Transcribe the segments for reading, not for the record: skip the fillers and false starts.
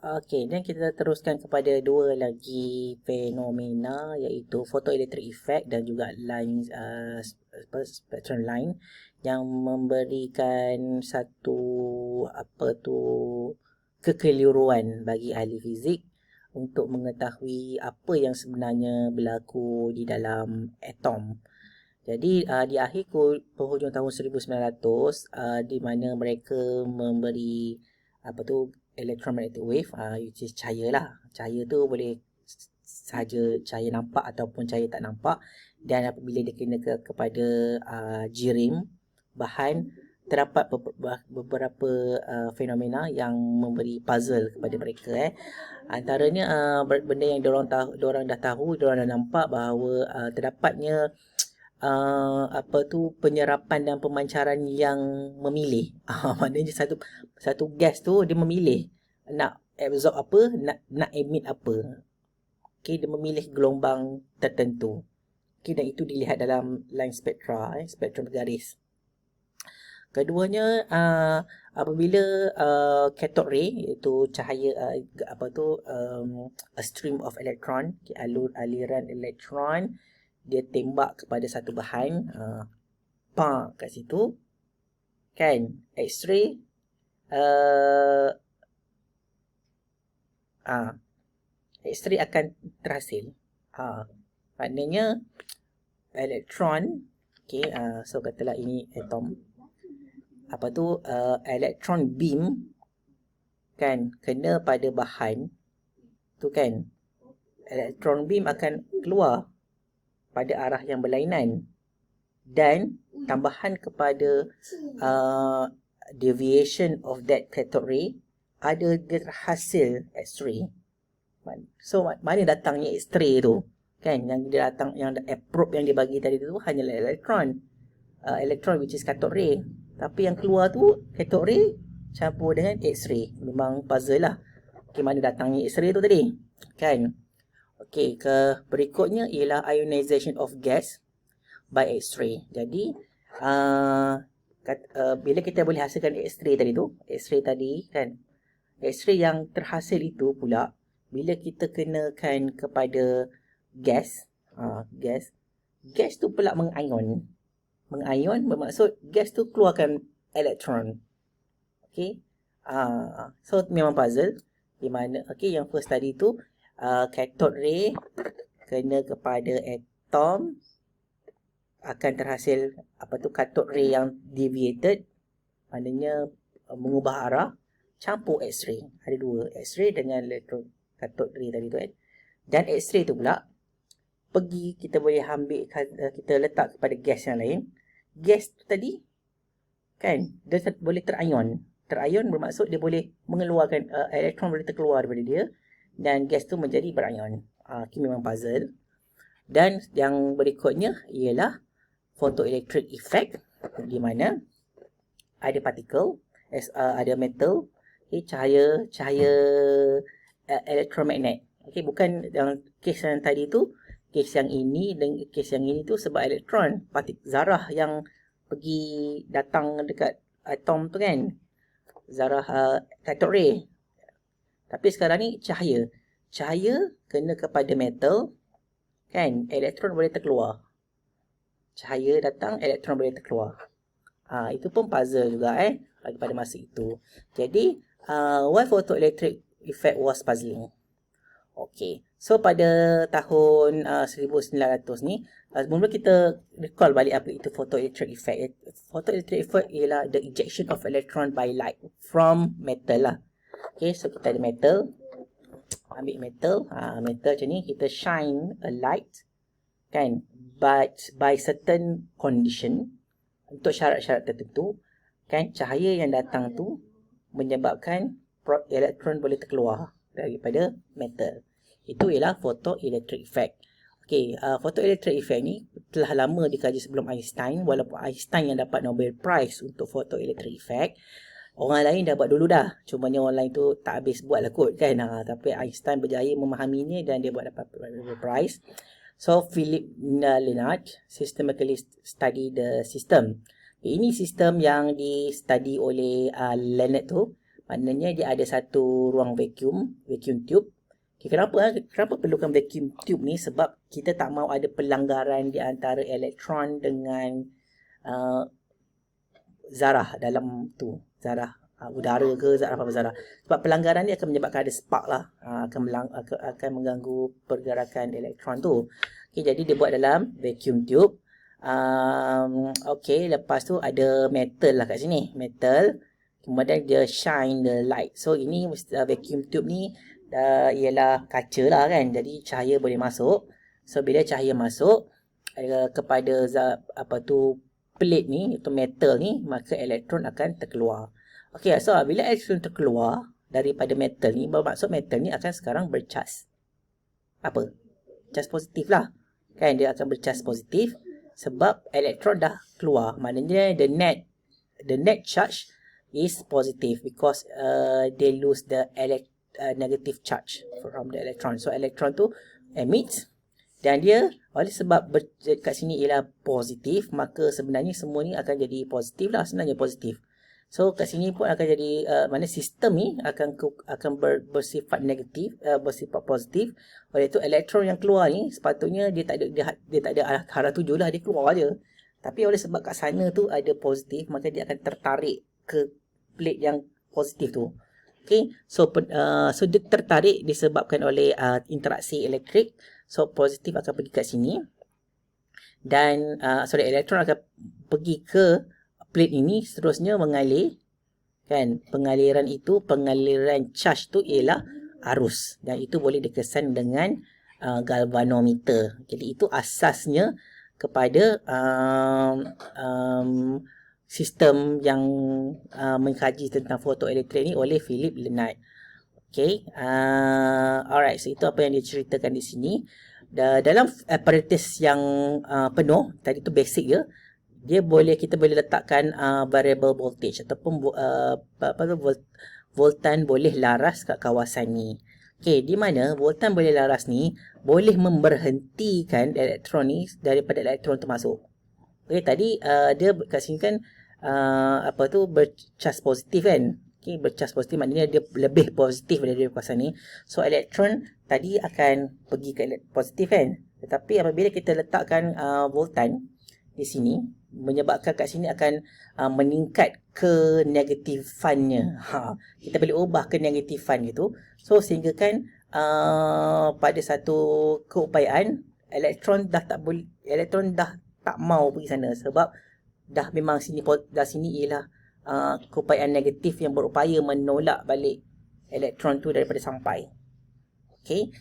Okey, dan kita teruskan kepada dua lagi fenomena, iaitu photoelectric effect dan juga line spectrum line, yang memberikan satu kekeliruan bagi ahli fizik untuk mengetahui apa yang sebenarnya berlaku di dalam atom. Jadi di akhir penghujung tahun 1900, di mana mereka memberi electromagnetic wave, which is cahaya lah. Cahaya tu boleh sahaja cahaya nampak ataupun cahaya tak nampak, dan apabila dia kena kepada jirim bahan, terdapat beberapa fenomena yang memberi puzzle kepada mereka. Antaranya benda yang diorang dah tahu, diorang dah nampak bahawa terdapatnya penyerapan dan pemancaran yang memilih. Maknanya satu gas tu dia memilih nak absorb apa, nak emit apa. Okey, dia memilih gelombang tertentu. Okey, dan itu dilihat dalam line spectra, spektrum bergaris. Keduanya, apabila cathode ray, iaitu cahaya a stream of electron, aliran elektron, dia tembak kepada satu bahan, kat situ, kan, X-ray, X-ray akan terhasil. Maknanya elektron, so katalah ini atom, elektron beam, kan, kena pada bahan tu, kan, elektron beam akan keluar pada arah yang berlainan, dan tambahan kepada deviation of that cathode ray, ada terhasil X-ray. So mana datangnya X-ray tu, kan, yang dia datang, yang probe yang dia bagi tadi tu hanyalah elektron, which is cathode ray, tapi yang keluar tu cathode ray campur dengan X-ray. Memang puzzle lah, mana datangnya X-ray tu tadi, kan. Okey, berikutnya ialah ionization of gas by X-ray. Jadi bila kita boleh hasilkan X-ray tadi, kan, X-ray yang terhasil itu pula, bila kita kenakan kepada gas, gas tu pula mengion bermaksud gas tu keluarkan elektron. Okey, so memang puzzle di mana, yang first tadi tu, cathode ray kena kepada atom, akan terhasil cathode ray yang deviated, maknanya mengubah arah, campur X-ray. Ada dua, X-ray dengan cathode ray tadi tu, dan X-ray tu pula pergi, kita boleh ambil, kita letak kepada gas yang lain. Gas tu tadi, kan, dia boleh terion bermaksud dia boleh mengeluarkan elektron, boleh terkeluar daripada dia, dan gas tu menjadi berion. Memang puzzle. Dan yang berikutnya ialah photoelectric effect, di mana ada partikel, ada metal, cahaya elektromagnet. Bukan yang kes yang tadi tu, kes yang ini dan kes yang ini tu sebab elektron, zarah yang pergi datang dekat atom tu, kan, zarah cathode ray. Tapi sekarang ni cahaya kena kepada metal, kan, elektron boleh terkeluar. Cahaya datang, elektron boleh terkeluar. Itu pun puzzle juga pada masa itu. Jadi why photoelectric effect was puzzling. Okay, so pada tahun 1900 ni, mula kita recall balik apa itu photoelectric effect. Photoelectric effect ialah the ejection of electron by light from metal lah. Okay, so kita ada metal, ambil metal macam ni, kita shine a light, kan, but by certain condition, untuk syarat-syarat tertentu, kan, cahaya yang datang tu menyebabkan elektron boleh terkeluar daripada metal. Itu ialah photoelectric effect. Okey, photoelectric effect ni telah lama dikaji sebelum Einstein, walaupun Einstein yang dapat Nobel Prize untuk photoelectric effect. Orang lain dah buat dulu dah, cumanya orang lain tu tak habis buat lah kot, kan. Tapi Einstein berjaya memahaminya dan dia buat dapat Nobel Prize. So Philip Lenard systematically study the system. Ini sistem yang di-study oleh Lenard tu Maknanya dia ada satu ruang vacuum tube. Okay, kenapa perlukan vacuum tube ni? Sebab kita tak mahu ada pelanggaran di antara elektron dengan zarah dalam tu. Zarah udara ke zarah apa zarah. Sebab pelanggaran ni akan menyebabkan ada spark lah. Akan mengganggu pergerakan elektron tu. Okay, jadi dia buat dalam vacuum tube. Okay, lepas tu ada metal lah kat sini. Metal. Kemudian dia shine the light. So ini vacuum tube ni ialah kaca lah kan. Jadi cahaya boleh masuk. So bila cahaya masuk kepada plate ni, iaitu metal ni, maka elektron akan terkeluar. Okay, so bila elektron terkeluar daripada metal ni, bermaksud metal ni akan sekarang bercas. Apa? Cas positif lah. Kan, dia akan bercas positif sebab elektron dah keluar. Maknanya the net charge is positive because they lose the negative charge from the electron. So electron tu emits dan dia oleh sebab kat sini ialah positif, maka sebenarnya semua ni akan jadi positif lah, sebenarnya positif. So kat sini pun akan jadi mana sistem ni akan bersifat negatif, bersifat positif. Oleh itu elektron yang keluar ni sepatutnya dia tak ada arah tuju lah, dia keluar aja. Tapi oleh sebab kat sana tu ada positif, maka dia akan tertarik ke plate yang positif tu. Okay, so dia tertarik disebabkan oleh interaksi elektrik. So positif akan pergi kat sini dan elektron akan pergi ke plate ini, seterusnya mengalir kan. Pengaliran charge tu ialah arus dan itu boleh dikesan dengan galvanometer. Jadi itu asasnya kepada sistem yang mengkaji tentang fotoelektrik ni oleh Philip Lenard. Okay, alright, so itu apa yang dia ceritakan di sini. Dalam apparatus yang penuh, tadi tu basic je, kita boleh letakkan variable voltage ataupun voltan boleh laras kat kawasan ni. Okay, di mana voltan boleh laras ni boleh memberhentikan elektron ni daripada elektron termasuk. Okay, tadi dia kat sini kan bercas positif kan. Okay, bercas positif maknanya dia lebih positif daripada kawasan ni. So elektron tadi akan pergi ke positif kan. Tetapi apabila kita letakkan voltan di sini, menyebabkan kat sini akan meningkat ke negatifannya. Kita boleh ubah ke negatifan gitu. So sehingga kan pada satu keupayaan elektron dah tak mau pergi sana sebab dah memang sini ialah keupayaan negatif yang berupaya menolak balik elektron tu daripada sampai. Okay.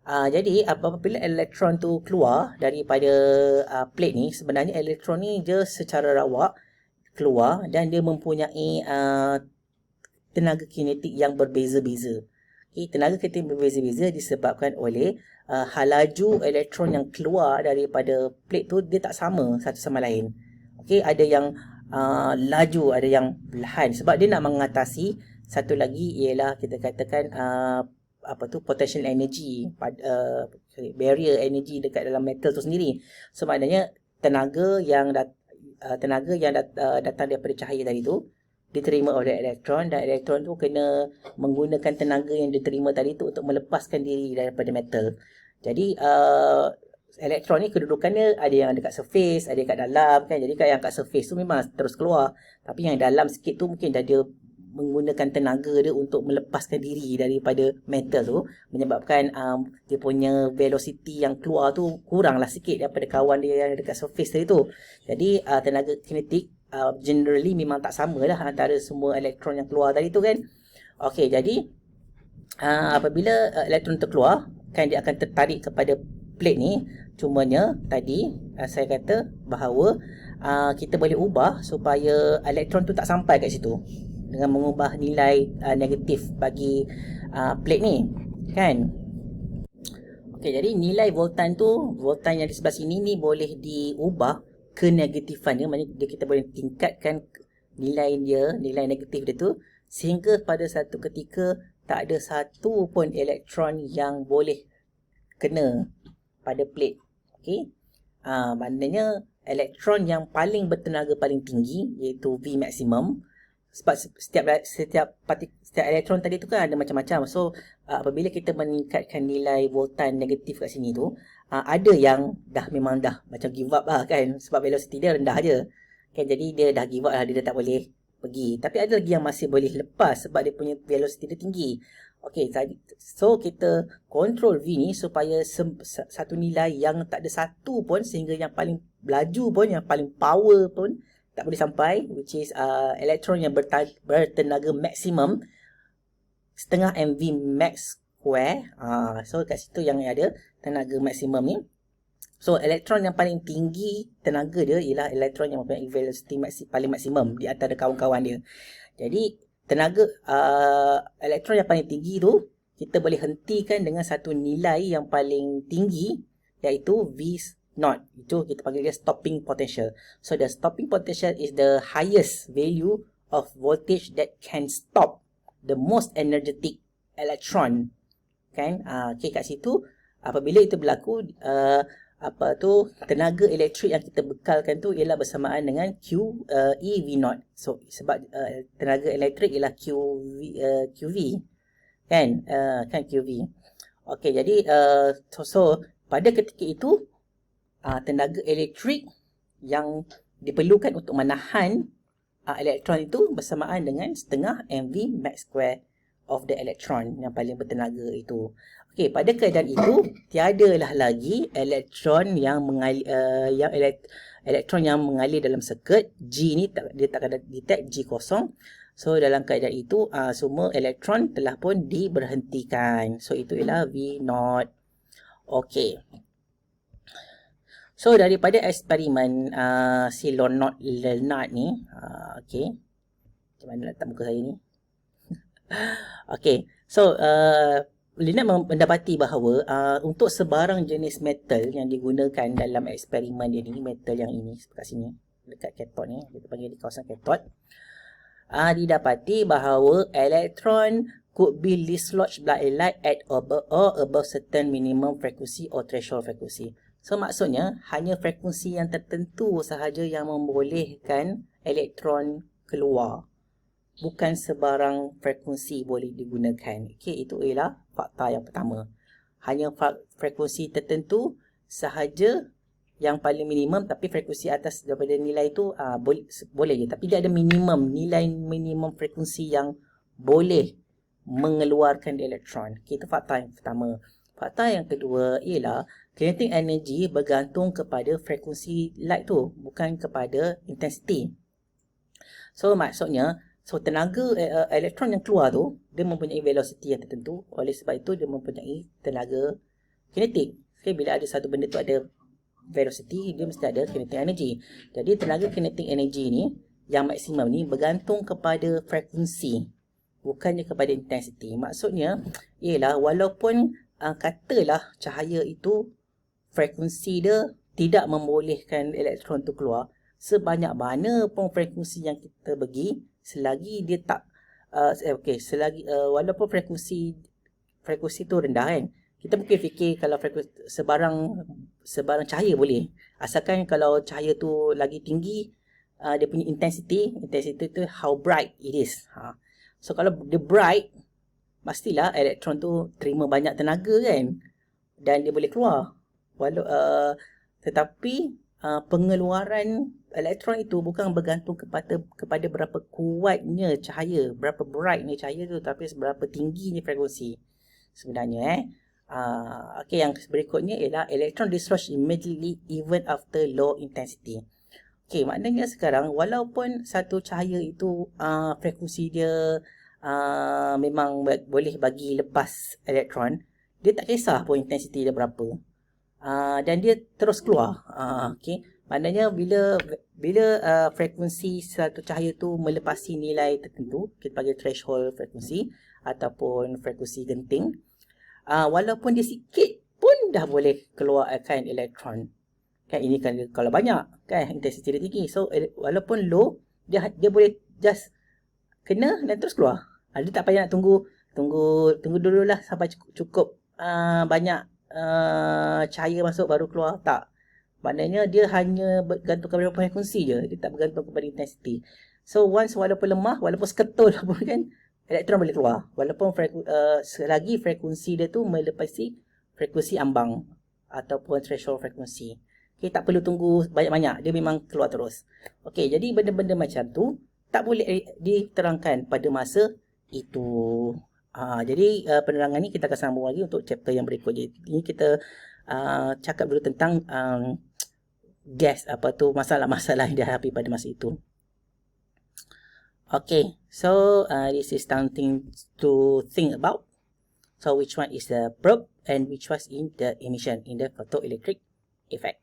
Jadi apabila elektron tu keluar daripada plate ni, sebenarnya elektron ni dia secara rawak keluar dan dia mempunyai tenaga kinetik yang berbeza-beza. Okay, tenaga kinetik berbeza-beza disebabkan oleh laju elektron yang keluar daripada plate tu dia tak sama satu sama lain. Okay, ada yang laju, ada yang perlahan sebab dia nak mengatasi satu lagi ialah kita katakan potential energy, barrier energy dekat dalam metal tu sendiri. So maknanya tenaga yang datang daripada cahaya tadi tu diterima oleh elektron dan elektron tu kena menggunakan tenaga yang diterima tadi tu untuk melepaskan diri daripada metal. Jadi elektron ni kedudukannya ada yang dekat surface, ada yang kat dalam kan. Jadi yang kat surface tu memang terus keluar. Tapi yang dalam sikit tu mungkin dia menggunakan tenaga dia untuk melepaskan diri daripada metal tu, menyebabkan dia punya velocity yang keluar tu kuranglah sikit daripada kawan dia yang dekat surface tadi tu. Jadi tenaga kinetik generally memang tak sama lah antara semua elektron yang keluar tadi tu kan. Okey, jadi apabila elektron terkeluar kan dia akan tertarik kepada plate ni. Cumanya tadi saya kata bahawa kita boleh ubah supaya elektron tu tak sampai kat situ dengan mengubah nilai negatif bagi plate ni kan. Okey, jadi nilai voltan yang di sebelah sini ni boleh diubah ke negatifan dia, maknanya kita boleh tingkatkan nilai negatif dia tu sehingga pada satu ketika tak ada satu pun elektron yang boleh kena pada plate. Okey, maknanya elektron yang paling bertenaga paling tinggi iaitu V maximum. sebab setiap elektron tadi tu kan ada macam-macam. So apabila kita meningkatkan nilai voltan negatif kat sini tu, ada yang memang dah macam give up lah kan, sebab velocity dia rendah je kan, jadi dia dah give up lah, dia dah tak boleh pergi. Tapi ada lagi yang masih boleh lepas sebab dia punya velocity dia tinggi. Okey, so kita control V ni supaya satu nilai yang tak ada satu pun, sehingga yang paling laju pun, yang paling power pun tak boleh sampai, which is elektron yang bertenaga maksimum setengah MV max square. So kat situ yang ada tenaga maksimum ni. So elektron yang paling tinggi tenaga dia ialah elektron yang mempunyai velocity paling maksimum di antara kawan-kawan dia. Jadi tenaga elektron yang paling tinggi tu kita boleh hentikan dengan satu nilai yang paling tinggi, iaitu V0. Itu kita panggil dia stopping potential. So the stopping potential is the highest value of voltage that can stop the most energetic electron. Kan? Okay, kat situ apabila itu berlaku, tenaga elektrik yang kita bekalkan tu ialah bersamaan dengan E V0. So sebab tenaga elektrik ialah QV kan, QV. Okey, jadi so pada ketika itu tenaga elektrik yang diperlukan untuk menahan elektron itu bersamaan dengan setengah MV max square of the electron yang paling bertenaga itu. Okey, pada keadaan itu tiadalah lagi elektron yang elektron yang mengalir dalam sirkuit. G ni dia tak akan detect G kosong. So dalam keadaan itu semua elektron telah pun diberhentikan. So itu ialah V0. Okey. So daripada eksperimen si Leonard ni, okey. Macam mana letak muka saya ni? Okey. So Leonard mendapati bahawa untuk sebarang jenis metal yang digunakan dalam eksperimen dia ni, metal yang ini kat sini dekat kathod ni, kita panggil di kawasan kathod, didapati bahawa elektron could be dislodged by light at or above certain minimum frequency or threshold frequency. So maksudnya hanya frekuensi yang tertentu sahaja yang membolehkan elektron keluar. Bukan sebarang frekuensi boleh digunakan. Okey, itu ialah fakta yang pertama. Hanya frekuensi tertentu sahaja yang paling minimum, tapi frekuensi atas daripada nilai itu boleh je. Tapi dia ada minimum, nilai minimum frekuensi yang boleh mengeluarkan elektron. Okay, itu fakta yang pertama. Fakta yang kedua ialah kinetic energy bergantung kepada frekuensi light tu, bukan kepada intensity. So maksudnya, tenaga elektron yang keluar tu, dia mempunyai velocity yang tertentu. Oleh sebab itu, dia mempunyai tenaga kinetik. Okay, bila ada satu benda tu ada velocity, dia mesti ada kinetic energy. Jadi tenaga kinetic energy ni yang maksimum ni bergantung kepada frekuensi, bukannya kepada intensity. Maksudnya ialah walaupun katalah cahaya itu frekuensi dia tidak membolehkan elektron tu keluar, sebanyak mana pun frekuensi yang kita bagi, selagi dia tak walaupun frekuensi tu rendah kan, kita mungkin fikir kalau frekuensi sebarang cahaya boleh, asalkan kalau cahaya tu lagi tinggi, dia punya intensity tu how bright it is. So kalau dia bright, pastilah elektron tu terima banyak tenaga kan, dan dia boleh keluar. Tetapi pengeluaran elektron itu bukan bergantung kepada berapa kuatnya cahaya, berapa brightnya cahaya tu, tapi seberapa tingginya frekuensi sebenarnya. Okey, yang berikutnya ialah electron dislodged immediately even after low intensity. Okey, maknanya sekarang walaupun satu cahaya itu frekuensi dia memang boleh bagi lepas elektron, dia tak kisah pun intensity dia berapa, dan dia terus keluar. Okey, maknanya bila frekuensi satu cahaya tu melepasi nilai tertentu, kita panggil threshold frekuensi ataupun frekuensi genting, walaupun dia sikit pun dah boleh keluarkan elektron. Kan ini kan kalau banyak kan intensity dia tinggi. So walaupun low, dia boleh just kena dan terus keluar. Dia tak payah nak tunggu dululah sampai cukup banyak cahaya masuk baru keluar. Tak. Maknanya dia hanya bergantung kepada frekuensi je. Dia tak bergantung kepada intensity. So once walaupun lemah, walaupun seketul pun kan, elektron boleh keluar. Walaupun selagi frekuensi dia tu melepasi frekuensi ambang ataupun threshold frekuensi. Okay, tak perlu tunggu banyak-banyak. Dia memang keluar terus. Okay, jadi benda-benda macam tu tak boleh diterangkan pada masa itu. Jadi penerangan ni kita akan sambung lagi untuk chapter yang berikut. Jadi ini kita cakap dulu tentang gas, masalah-masalah yang dihadapi pada masa itu. Okay, so this is something to think about. So which one is the probe and which was in the emission in the photoelectric effect.